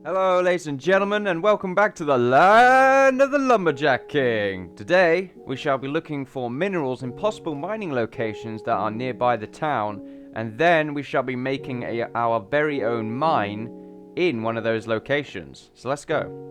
Hello, ladies and gentlemen, and welcome back to the land of the Lumberjack King. Today, we shall be looking for minerals in possible mining locations that are nearby the town, and then we shall be making our very own mine in one of those locations. So let's go.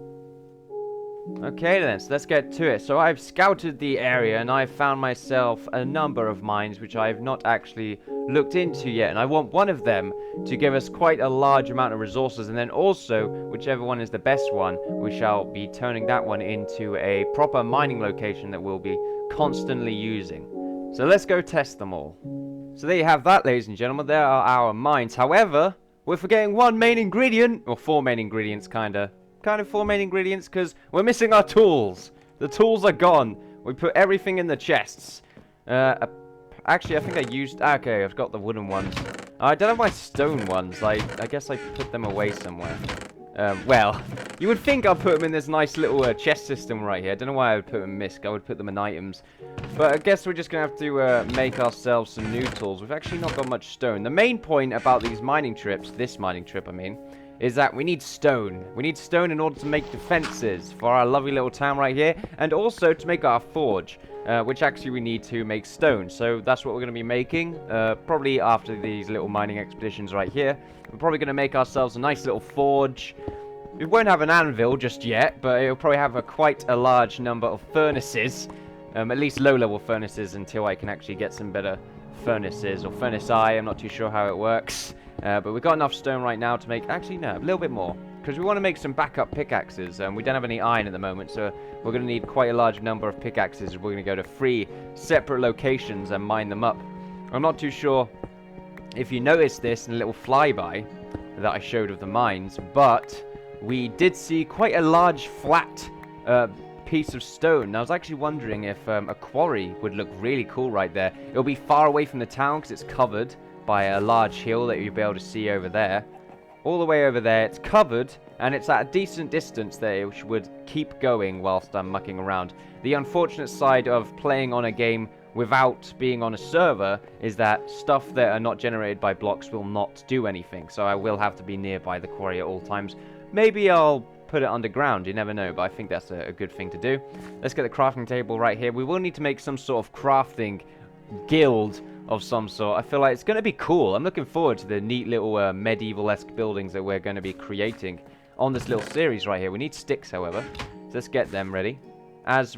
Okay then, so let's get to it. So I've scouted the area and I've found myself a number of mines which I have not actually looked into yet, and I want one of them to give us quite a large amount of resources, and then also, whichever one is the best one, we shall be turning that one into a proper mining location that we'll be constantly using. So let's go test them all. So there you have that, ladies and gentlemen. There are our mines. However, we're forgetting one main ingredient, or four main ingredients, kind of four main ingredients, because we're missing our tools. The tools are gone. We put everything in the chests. Actually, I think I used... Okay, I've got the wooden ones. I don't have my stone ones. I guess I put them away somewhere. Well, you would think I'd put them in this nice little chest system right here. I don't know why I would put them in MISC. I would put them in items. But I guess we're just going to have to make ourselves some new tools. We've actually not got much stone. The main point about these mining trips, this mining trip I mean, is that we need stone. We need stone in order to make defenses for our lovely little town right here, and also to make our forge, which actually we need to make stone. So that's what we're going to be making, probably after these little mining expeditions right here. We're probably going to make ourselves a nice little forge. We won't have an anvil just yet, but it'll probably have quite a large number of furnaces, at least low-level furnaces, until I can actually get some better furnaces, or furnace eye. I'm not too sure how it works. But we've got enough stone right now to make... Actually, no, a little bit more. Because we want to make some backup pickaxes. We don't have any iron at the moment, so we're going to need quite a large number of pickaxes. We're going to go to 3 separate locations and mine them up. I'm not too sure if you noticed this in a little flyby that I showed of the mines, but we did see quite a large, flat piece of stone. And I was actually wondering if a quarry would look really cool right there. It'll be far away from the town because it's covered by a large hill that you'll be able to see over there. All the way over there, it's covered, and it's at a decent distance that it would keep going whilst I'm mucking around. The unfortunate side of playing on a game without being on a server is that stuff that are not generated by blocks will not do anything, so I will have to be nearby the quarry at all times. Maybe I'll put it underground, you never know, but I think that's a good thing to do. Let's get the crafting table right here. We will need to make some sort of crafting guild of some sort. I feel like it's going to be cool. I'm looking forward to the neat little medieval-esque buildings that we're going to be creating on this little series right here. We need sticks, however, so let's get them ready. As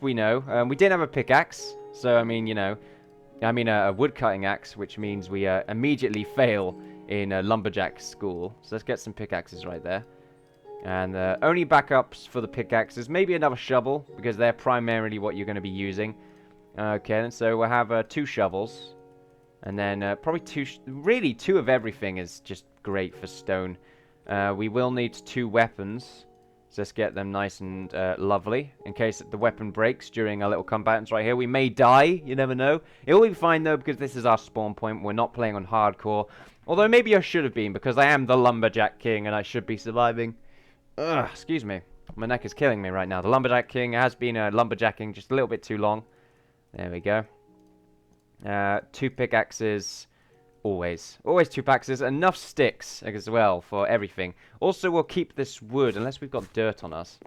we know, we didn't have a pickaxe, so I mean, you know, a wood-cutting axe, which means we immediately fail in Lumberjack school. So let's get some pickaxes right there. And only backups for the pickaxes, maybe another shovel, because they're primarily what you're going to be using. Okay, so we'll have 2 shovels, and then probably 2 of everything is just great for stone. We will need 2 weapons, so let's get them nice and lovely, in case the weapon breaks during our little combatants right here. We may die, you never know. It will be fine though, because this is our spawn point. We're not playing on hardcore, although maybe I should have been, because I am the Lumberjack King, and I should be surviving. Ugh, excuse me, my neck is killing me right now. The Lumberjack King has been lumberjacking just a little bit too long. There we go. 2 pickaxes. Always 2 pickaxes. Enough sticks as well for everything. Also, we'll keep this wood, unless we've got dirt on us,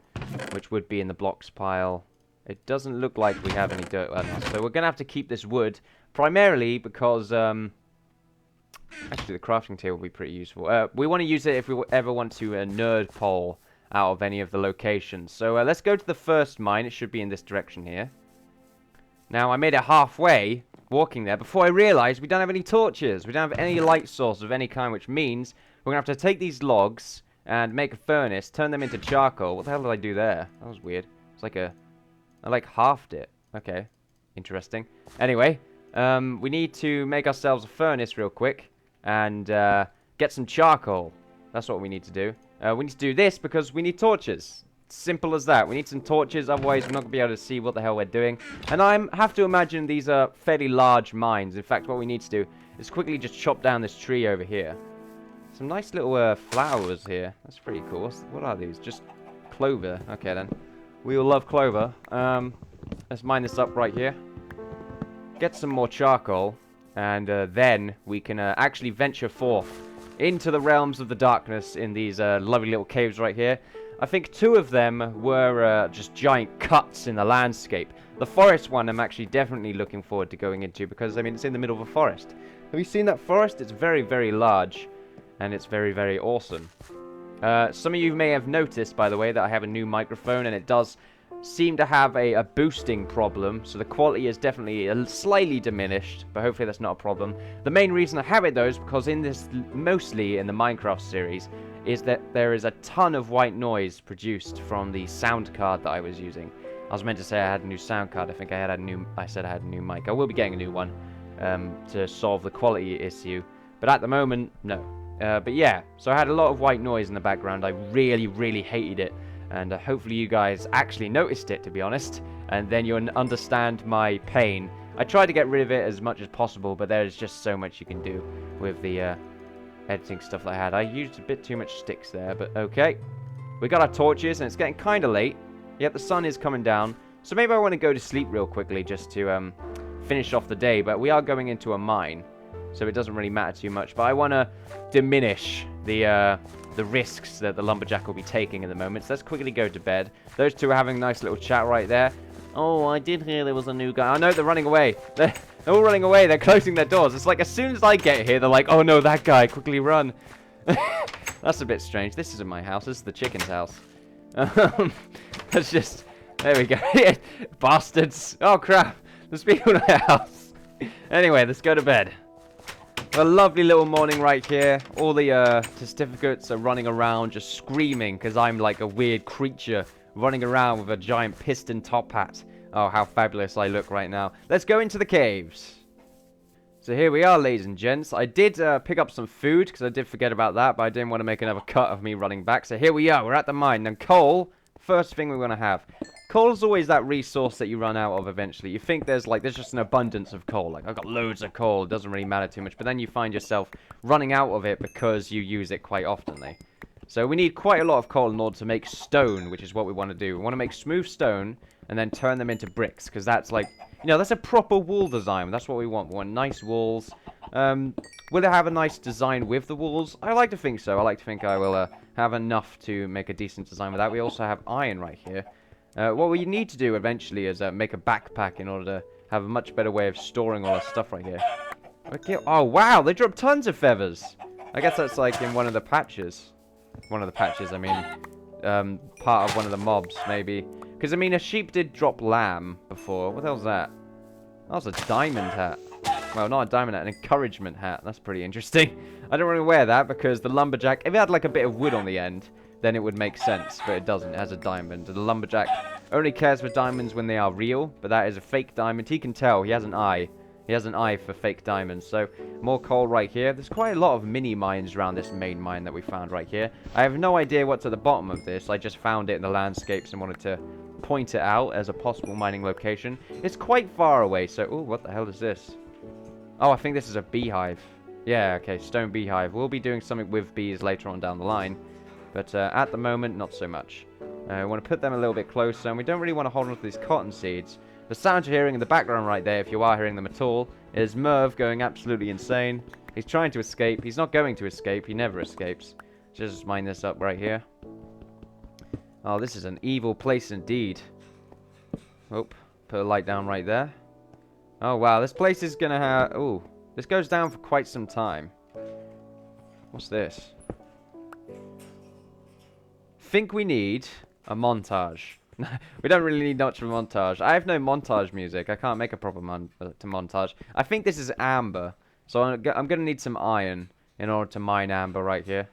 which would be in the blocks pile. It doesn't look like we have any dirt on us, so we're going to have to keep this wood, primarily because, actually, the crafting table will be pretty useful. We want to use it if we ever want to nerd pole out of any of the locations. So, let's go to the first mine. It should be in this direction here. Now, I made it halfway, walking there, before I realized we don't have any torches. We don't have any light source of any kind, which means we're going to have to take these logs and make a furnace, turn them into charcoal. What the hell did I do there? That was weird. It's like I halved it. Okay. Interesting. Anyway, we need to make ourselves a furnace real quick and get some charcoal. That's what we need to do. We need to do this because we need torches. Simple as that. We need some torches, otherwise we're not going to be able to see what the hell we're doing. And I have to imagine these are fairly large mines. In fact, what we need to do is quickly just chop down this tree over here. Some nice little flowers here. That's pretty cool. What are these? Just clover. Okay, then. We will love clover. Let's mine this up right here. Get some more charcoal. And then we can actually venture forth into the realms of the darkness in these lovely little caves right here. I think 2 of them were just giant cuts in the landscape. The forest one I'm actually definitely looking forward to going into because, I mean, it's in the middle of a forest. Have you seen that forest? It's very, very large, and it's very, very awesome. Some of you may have noticed, by the way, that I have a new microphone, and it does seem to have a boosting problem, so the quality is definitely slightly diminished, but hopefully that's not a problem. The main reason I have it, though, is because in this, mostly in the Minecraft series, is that there is a ton of white noise produced from the sound card that I was using. I was meant to say I had a new sound card. I think I said I had a new mic. I will be getting a new one to solve the quality issue, but at the moment, no. But yeah, so I had a lot of white noise in the background. I really, really hated it. And hopefully you guys actually noticed it, to be honest. And then you'll understand my pain. I tried to get rid of it as much as possible, but there's just so much you can do with the editing stuff that I had. I used a bit too much sticks there, but okay. We got our torches, and it's getting kind of late. Yep, the sun is coming down. So maybe I want to go to sleep real quickly just to finish off the day. But we are going into a mine, so it doesn't really matter too much. But I want to diminish the risks that the Lumberjack will be taking in the moment. So let's quickly go to bed. Those 2 are having a nice little chat right there. Oh, I did hear there was a new guy. I know they're running away. They're all running away. They're closing their doors. It's like as soon as I get here, they're like, oh no, that guy, quickly run. That's a bit strange. This isn't my house. This is the chicken's house. That's just... There we go. Bastards. Oh, crap. There's people in my house. Anyway, let's go to bed. A lovely little morning right here. All the certificates are running around just screaming because I'm like a weird creature running around with a giant piston top hat. Oh, how fabulous I look right now. Let's go into the caves. So here we are, ladies and gents. I did pick up some food because I did forget about that, but I didn't want to make another cut of me running back. So here we are. We're at the mine. Now, coal, first thing we're going to have. Coal is always that resource that you run out of eventually. You think there's just an abundance of coal. Like, I've got loads of coal. It doesn't really matter too much. But then you find yourself running out of it because you use it quite oftenly. So we need quite a lot of coal in order to make stone, which is what we want to do. We want to make smooth stone and then turn them into bricks, because that's like, you know, that's a proper wall design. That's what we want. We want nice walls. Will it have a nice design with the walls? I like to think so. I like to think I will have enough to make a decent design with that. We also have iron right here. What we need to do eventually is make a backpack in order to have a much better way of storing all our stuff right here. Okay. Oh, wow. They dropped tons of feathers. I guess that's like in one of the patches. One of the patches, I mean, part of one of the mobs, maybe. Because, I mean, a sheep did drop lamb before. What the hell's that? That was a diamond hat. Well, not a diamond hat, an encouragement hat. That's pretty interesting. I don't really wear that because the Lumberjack, if it had like a bit of wood on the end, then it would make sense. But it doesn't. It has a diamond. The Lumberjack only cares for diamonds when they are real. But that is a fake diamond. He can tell. He has an eye. He has an eye for fake diamonds. So, more coal right here. There's quite a lot of mini mines around this main mine that we found right here. I have no idea what's at the bottom of this. I just found it in the landscapes and wanted to point it out as a possible mining location. It's quite far away, so... Oh, what the hell is this? Oh, I think this is a beehive. Yeah, okay, stone beehive. We'll be doing something with bees later on down the line. But at the moment, not so much. I want to put them a little bit closer, and we don't really want to hold on to these cotton seeds. The sound you're hearing in the background right there, if you are hearing them at all, is Merv going absolutely insane. He's trying to escape. He's not going to escape. He never escapes. Just mine this up right here. Oh, this is an evil place indeed. Oh, put a light down right there. Oh, wow. This place is going to have... Oh, this goes down for quite some time. What's this? Think we need a montage. We don't really need much of a montage. I have no montage music. I can't make a proper montage. I think this is amber. So I'm going to need some iron in order to mine amber right here.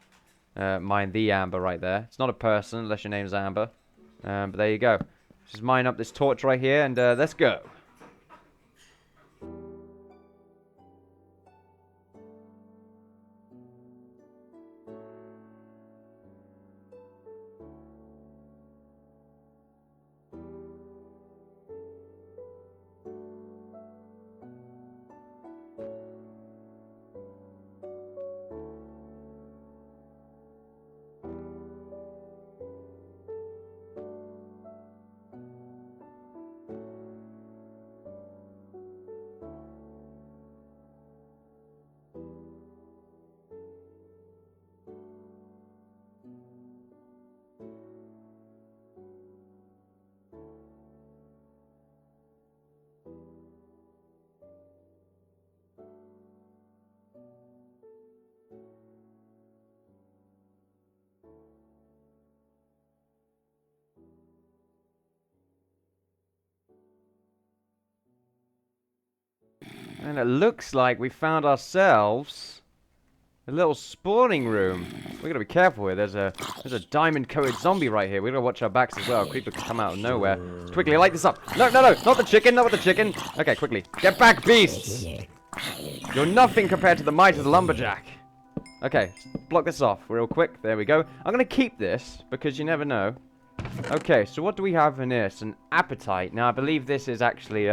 Mine the amber right there. It's not a person unless your name's Amber. But there you go. Just mine up this torch right here and let's go. And it looks like we found ourselves a little spawning room. We gotta be careful here. There's a diamond-coated zombie right here. We gotta watch our backs as well. Creeper could come out of nowhere. Let's quickly light this up. No, no, no! Not the chicken! Not with the chicken! Okay, quickly. Get back, beasts! You're nothing compared to the might of the Lumberjack. Okay, block this off real quick. There we go. I'm gonna keep this, because you never know. Okay, so what do we have in this? An appetite. Now, I believe this is actually,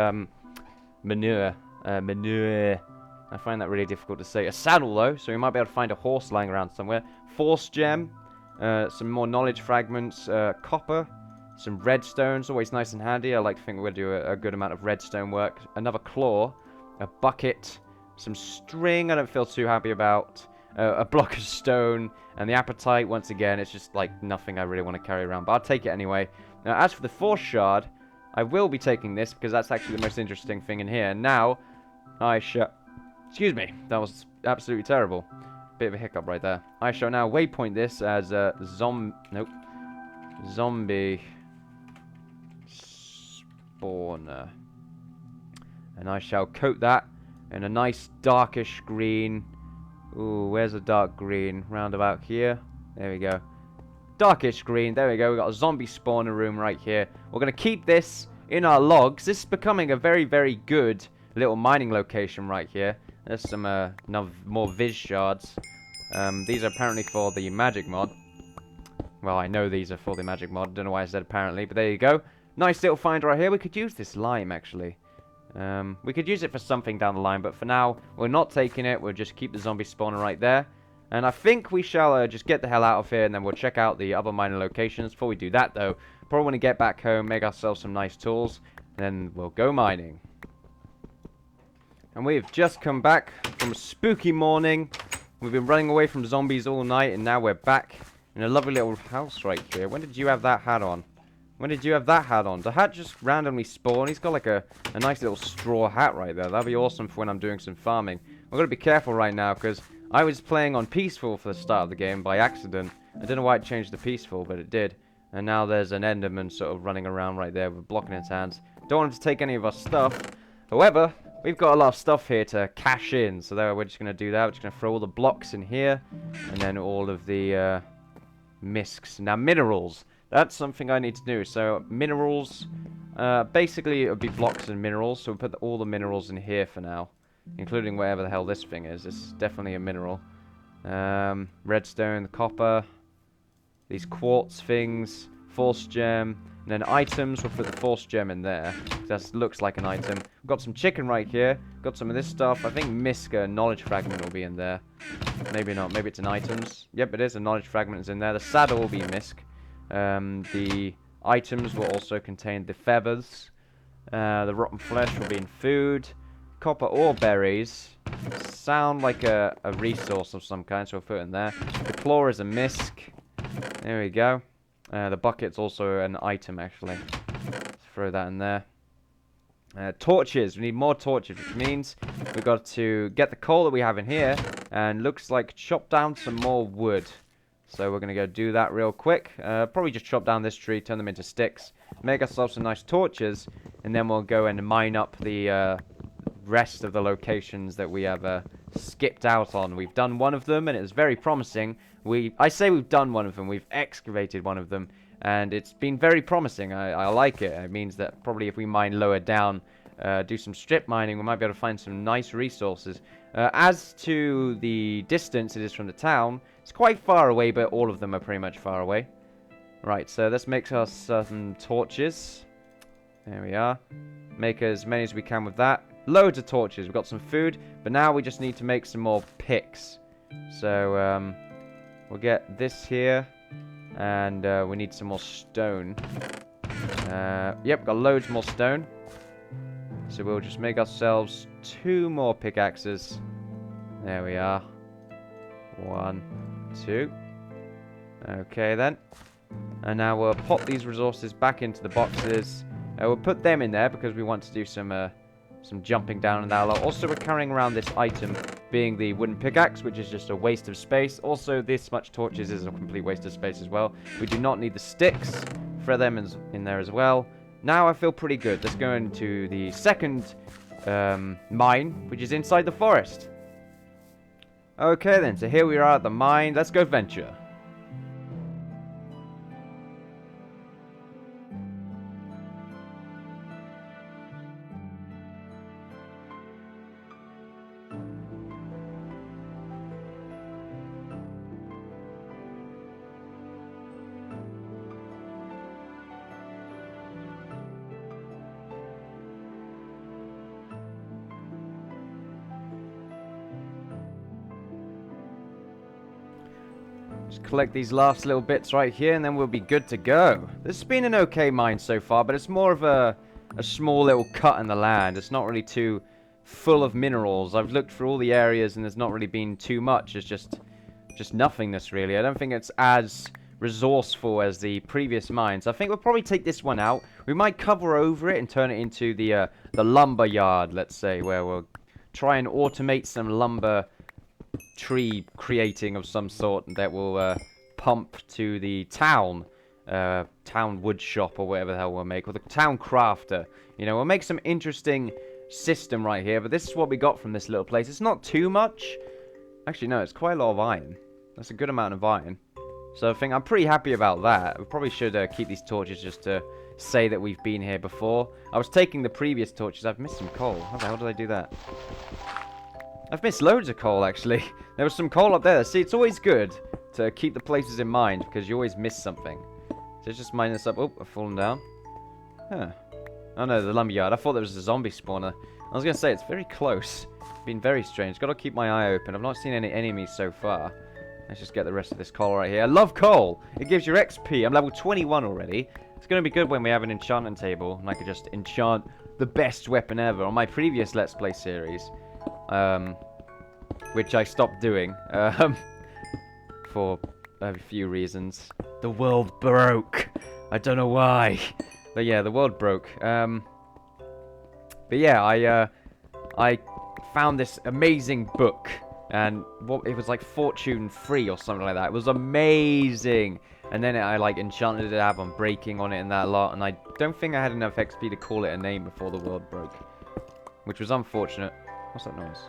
manure. Manure. I find that really difficult to say. A saddle, though, so we might be able to find a horse lying around somewhere. Force gem. Some more knowledge fragments. Copper. Some redstones. Always nice and handy. I like to think we're going to do a good amount of redstone work. Another claw. A bucket. Some string I don't feel too happy about. A block of stone. And the appetite, once again, it's just like nothing I really want to carry around. But I'll take it anyway. Now, as for the force shard, I will be taking this because that's actually the most interesting thing in here. Now, I shall... Excuse me, that was absolutely terrible. Bit of a hiccup right there. I shall now waypoint this as a zombie spawner. And I shall coat that in a nice darkish green. Ooh, where's the dark green? Round about here. There we go. Darkish green, there we go. We've got a zombie spawner room right here. We're going to keep this in our logs. This is becoming a very, very good little mining location right here. There's some more Viz shards. These are apparently for the magic mod. Well, I know these are for the magic mod. Don't know why I said apparently, but there you go. Nice little find right here. We could use this lime, actually. We could use it for something down the line, but for now, we're not taking it. We'll just keep the zombie spawner right there. And I think we shall just get the hell out of here, and then we'll check out the other mining locations. Before we do that, though, probably want to get back home, make ourselves some nice tools, and then we'll go mining. And we've just come back from a spooky morning. We've been running away from zombies all night, and now we're back in a lovely little house right here. When did you have that hat on? When did you have that hat on? The hat just randomly spawned. He's got like a nice little straw hat right there. That'd be awesome for when I'm doing some farming. I've got to be careful right now, because I was playing on peaceful for the start of the game by accident. I don't know why it changed to peaceful, but it did. And now there's an enderman sort of running around right there with blocking his hands. Don't want him to take any of our stuff. However, we've got a lot of stuff here to cash in, so there we're just going to do that. We're just going to throw all the blocks in here, and then all of the misks. Now, minerals. That's something I need to do. So, minerals, basically it would be blocks and minerals, so we'll put all the minerals in here for now, including whatever the hell this thing is. It's definitely a mineral. Redstone, copper, these quartz things, force gem. And then items, we'll put the force gem in there. That looks like an item. We've got some chicken right here. Got some of this stuff. I think Miska knowledge fragment will be in there. Maybe not. Maybe it's in items. Yep, it is. A knowledge fragment is in there. The saddle will be Misk. The items will also contain the feathers. The rotten flesh will be in food. Copper ore berries sound like a resource of some kind, so we'll put it in there. The claw is a Misk. There we go. The bucket's also an item, actually. Let's throw that in there. Torches. We need more torches, which means we've got to get the coal that we have in here, and looks like chop down some more wood. So we're going to go do that real quick. Probably just chop down this tree, turn them into sticks, make ourselves some nice torches, and then we'll go and mine up the rest of the locations that we have skipped out on. We've done one of them, and it was very promising. I say we've done one of them. We've excavated one of them, and it's been very promising. I like it. It means that probably if we mine lower down, do some strip mining, we might be able to find some nice resources. As to the distance it is from the town, it's quite far away, but all of them are pretty much far away. Right, so let's make us some torches. There we are. Make as many as we can with that. Loads of torches. We've got some food, but now we just need to make some more picks. So, we'll get this here, and we need some more stone. Yep, got loads more stone. So we'll just make ourselves 2 more pickaxes. There we are. 1, 2. Okay then. And now we'll pop these resources back into the boxes. We'll put them in there because we want to do some jumping down and that a lot. Also, we're carrying around this item being the wooden pickaxe, which is just a waste of space. Also, this much torches is a complete waste of space as well. We do not need the sticks. Throw them in there as well. Now I feel pretty good. Let's go into the second mine, which is inside the forest. Okay then, so here we are at the mine. Let's go venture. Just collect these last little bits right here, and then we'll be good to go. This has been an okay mine so far, but it's more of a small little cut in the land. It's not really too full of minerals. I've looked through all the areas, and there's not really been too much. It's just nothingness, really. I don't think it's as resourceful as the previous mines. I think we'll probably take this one out. We might cover over it and turn it into the lumber yard, let's say, where we'll try and automate some lumber tree creating of some sort that will pump to the town wood shop or whatever the hell we'll make, or the town crafter. You know, we'll make some interesting system right here, but this is what we got from this little place. It's not too much. Actually, no, it's quite a lot of iron. That's a good amount of iron. So I think I'm pretty happy about that. We probably should keep these torches just to say that we've been here before. I was taking the previous torches. I've missed some coal. How the hell did I do that? I've missed loads of coal, actually. There was some coal up there. See, it's always good to keep the places in mind, because you always miss something. So let's just mine this up. Oh, I've fallen down. Huh. Oh no, the lumberyard. I thought there was a zombie spawner. I was going to say, it's very close. It's been very strange. Got to keep my eye open. I've not seen any enemies so far. Let's just get the rest of this coal right here. I love coal. It gives you XP. I'm level 21 already. It's going to be good when we have an enchantment table, and I could just enchant the best weapon ever. On my previous Let's Play series, which I stopped doing for a few reasons. The world broke. I don't know why, but yeah, the world broke. But yeah, I found this amazing book, and it was like Fortune Free or something like that. It was amazing. And then I like enchanted it, have Unbreaking on it and that lot, and I don't think I had enough XP to call it a name before the world broke, which was unfortunate. What's that noise?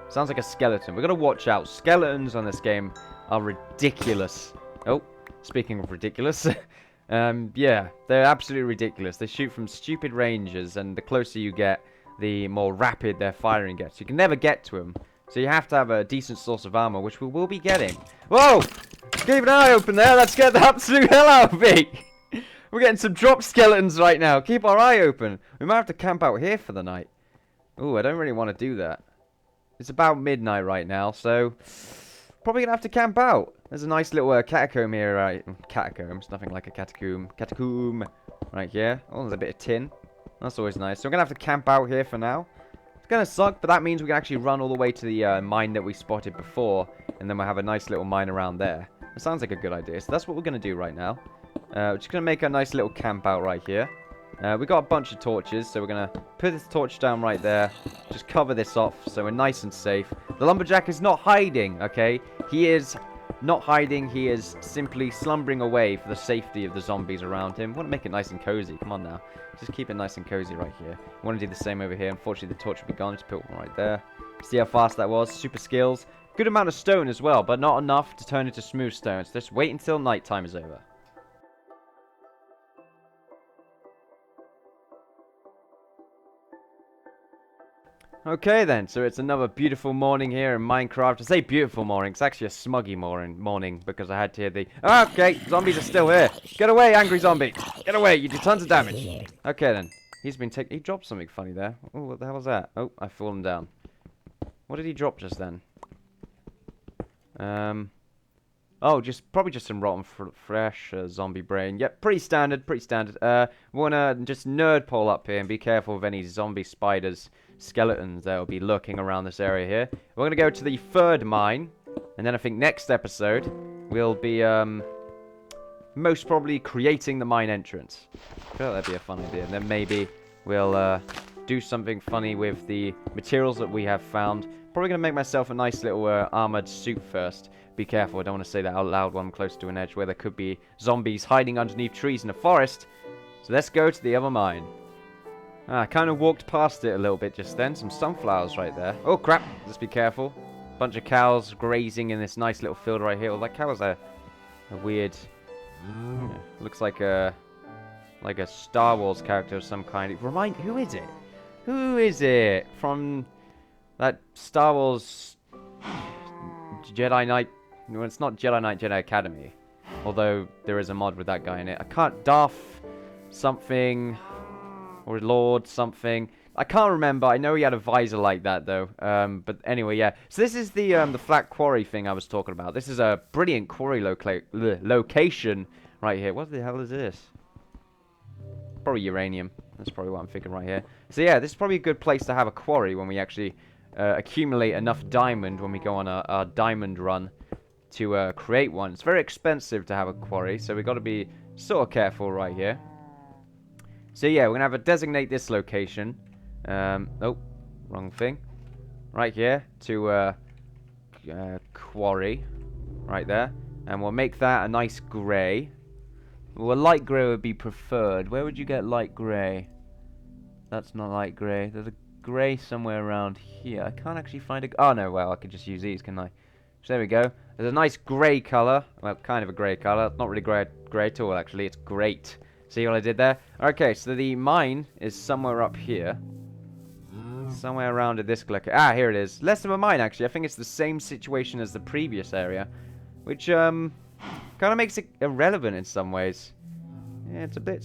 Sounds like a skeleton. We've got to watch out. Skeletons on this game are ridiculous. Oh, speaking of ridiculous, yeah, they're absolutely ridiculous. They shoot from stupid ranges, and the closer you get, the more rapid their firing gets. You can never get to them, so you have to have a decent source of armor, which we will be getting. Whoa! Keep an eye open there. That scared the absolute hell out of me. We're getting some drop skeletons right now. Keep our eye open. We might have to camp out here for the night. Ooh, I don't really want to do that. It's about midnight right now, so probably gonna have to camp out. There's a nice little catacomb here, right? Catacombs, nothing like a catacomb. Catacomb, right here. Oh, there's a bit of tin. That's always nice. So we're gonna have to camp out here for now. It's gonna suck, but that means we can actually run all the way to the mine that we spotted before, and then we'll have a nice little mine around there. It sounds like a good idea. So that's what we're gonna do right now. We're just gonna make a nice little camp out right here. We got a bunch of torches, so we're going to put this torch down right there. Just cover this off so we're nice and safe. The lumberjack is not hiding, okay? He is not hiding. He is simply slumbering away for the safety of the zombies around him. We want to make it nice and cozy. Come on now. Just keep it nice and cozy right here. We want to do the same over here. Unfortunately, the torch will be gone. Just put one right there. See how fast that was? Super skills. Good amount of stone as well, but not enough to turn into smooth stone. So just wait until nighttime is over. Okay then, so it's another beautiful morning here in Minecraft. I say beautiful morning, it's actually a smuggy morning because I had to hear the... Okay, zombies are still here. Get away, angry zombie. Get away, you do tons of damage. Okay then, he dropped something funny there. Oh, what the hell was that? Oh, I've fallen down. What did he drop just then? Oh, probably just some rotten fresh zombie brain. Yep, pretty standard, pretty standard. Wanna just nerd pole up here and be careful of any zombie spiders, skeletons that will be lurking around this area here. We're gonna go to the third mine, and then I think next episode we'll be most probably creating the mine entrance. I feel like that'd be a fun idea. And then maybe we'll do something funny with the materials that we have found. Probably gonna make myself a nice little armored suit first. Be careful, I don't want to say that out loud when I'm close to an edge where there could be zombies hiding underneath trees in a forest. So let's go to the other mine. I kind of walked past it a little bit just then. Some sunflowers right there. Oh, crap. Let's be careful. Bunch of cows grazing in this nice little field right here. Well, that cow has a weird... looks like a Star Wars character of some kind. Who is it? Who is it? From that Star Wars Jedi Knight... No, it's not Jedi Knight, Jedi Academy. Although there is a mod with that guy in it. I can't... Darth something... Or Lord something. I can't remember. I know he had a visor like that, though. But anyway, yeah. So this is the flat quarry thing I was talking about. This is a brilliant quarry location right here. What the hell is this? Probably uranium. That's probably what I'm thinking right here. So yeah, this is probably a good place to have a quarry when we actually accumulate enough diamond when we go on a diamond run to create one. It's very expensive to have a quarry, so we've got to be sort of careful right here. So yeah, we're going to designate this location. Oh, wrong thing. Right here to quarry. Right there. And we'll make that a nice grey. Well, a light grey would be preferred. Where would you get light grey? That's not light grey. There's a grey somewhere around here. I can't actually find a... Oh, no, well, I could just use these, can I? So there we go. There's a nice grey colour. Well, kind of a grey colour. It's not really grey at all, actually. It's great. See what I did there? Okay, so the mine is somewhere up here. Somewhere around at this glicker. Ah, here it is. Less of a mine, actually. I think it's the same situation as the previous area. Which, kind of makes it irrelevant in some ways. Yeah, it's a bit...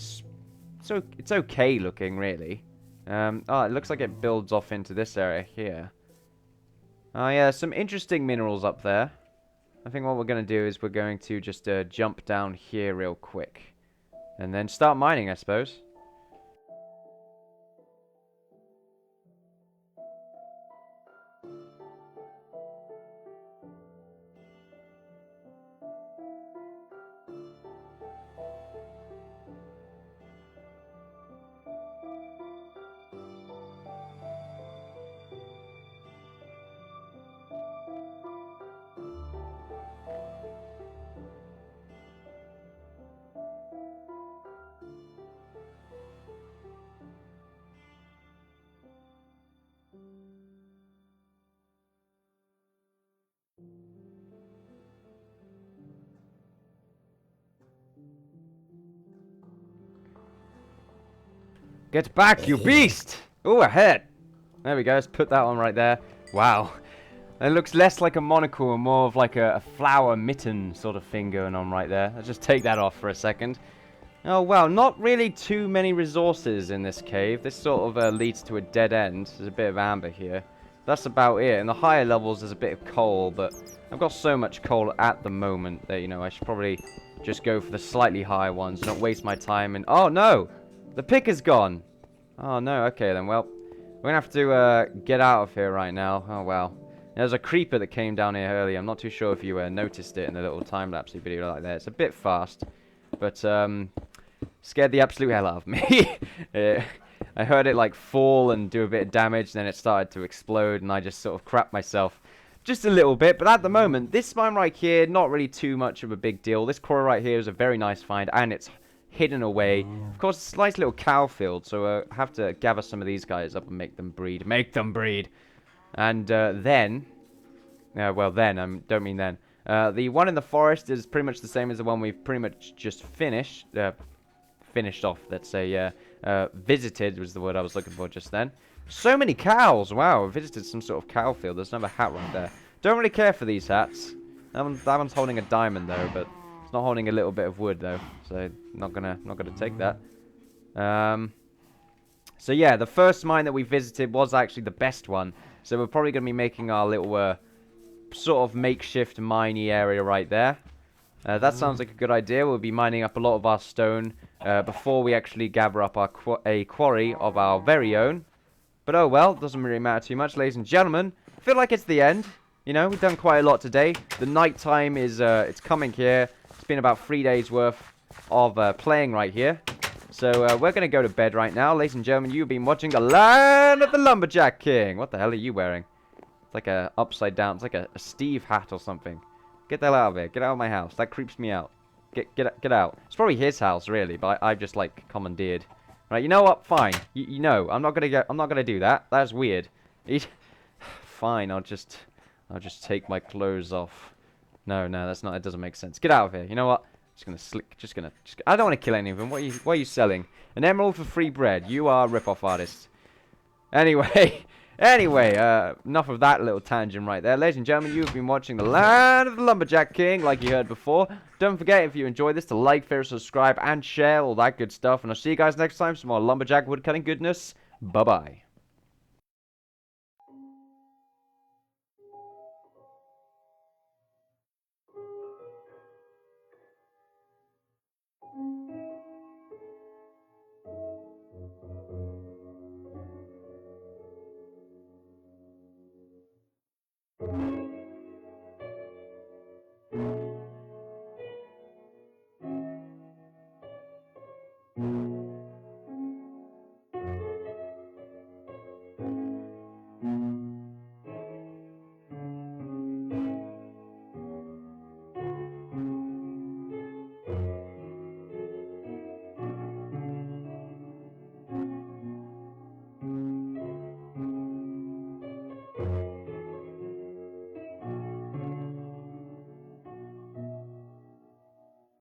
So it's okay looking, really. Oh, it looks like it builds off into this area here. Oh, yeah, some interesting minerals up there. I think what we're going to do is we're going to just jump down here real quick. And then start mining, I suppose. Get back, you beast! Oh, a head! There we go, let's put that one right there. Wow. It looks less like a monocle and more of like a flower mitten sort of thing going on right there. Let's just take that off for a second. Oh, wow, not really too many resources in this cave. This sort of leads to a dead end. There's a bit of amber here. That's about it. In the higher levels, there's a bit of coal, but I've got so much coal at the moment that, you know, I should probably just go for the slightly higher ones, not waste my time and... Oh, no! The pick is gone! Oh, no, okay then, well, we're gonna have to get out of here right now. Oh, wow. There's a creeper that came down here earlier. I'm not too sure if you noticed it in the little time-lapse video like that. It's a bit fast, but scared the absolute hell out of me. I heard it like fall and do a bit of damage, then it started to explode, and I just sort of crapped myself just a little bit. But at the moment, this mine right here, not really too much of a big deal. This quarry right here is a very nice find, and it's hidden away. Of course, it's a nice little cow field, so I have to gather some of these guys up and make them breed. Make them breed! And then... well, then, I don't mean then. The one in the forest is pretty much the same as the one we've pretty much just finished. Finished off, let's say, yeah. Visited was the word I was looking for just then. So many cows! Wow, I visited some sort of cow field. There's another hat right there. Don't really care for these hats. That one's holding a diamond, though, but it's not holding a little bit of wood, though. So, not gonna take that. So, yeah, the first mine that we visited was actually the best one. So, we're probably gonna be making our little, sort of makeshift miney area right there. That sounds like a good idea. We'll be mining up a lot of our stone before we actually gather up our a quarry of our very own. But oh well, doesn't really matter too much, ladies and gentlemen. I feel like it's the end. You know, we've done quite a lot today. The night time is it's coming here. It's been about 3 days worth of playing right here. So we're gonna go to bed right now, ladies and gentlemen. You've been watching the Land of the Lumberjack King. What the hell are you wearing? It's like a upside down. It's like a Steve hat or something. Get the hell out of here. Get out of my house. That creeps me out. Get out. It's probably his house, really, but I've just, like, commandeered. Right, you know what? Fine. You know, I'm not gonna do that. That's weird. Fine, I'll just take my clothes off. No, that's not. It doesn't make sense. Get out of here. You know what? I don't want to kill any of them. What are you selling? An emerald for free bread. You are a rip-off artist. Anyway, enough of that little tangent right there. Ladies and gentlemen, you've been watching the Land of the Lumberjack King, like you heard before. Don't forget, if you enjoyed this, to like, favorite, subscribe, and share, all that good stuff. And I'll see you guys next time for some more Lumberjack woodcutting goodness. Bye-bye.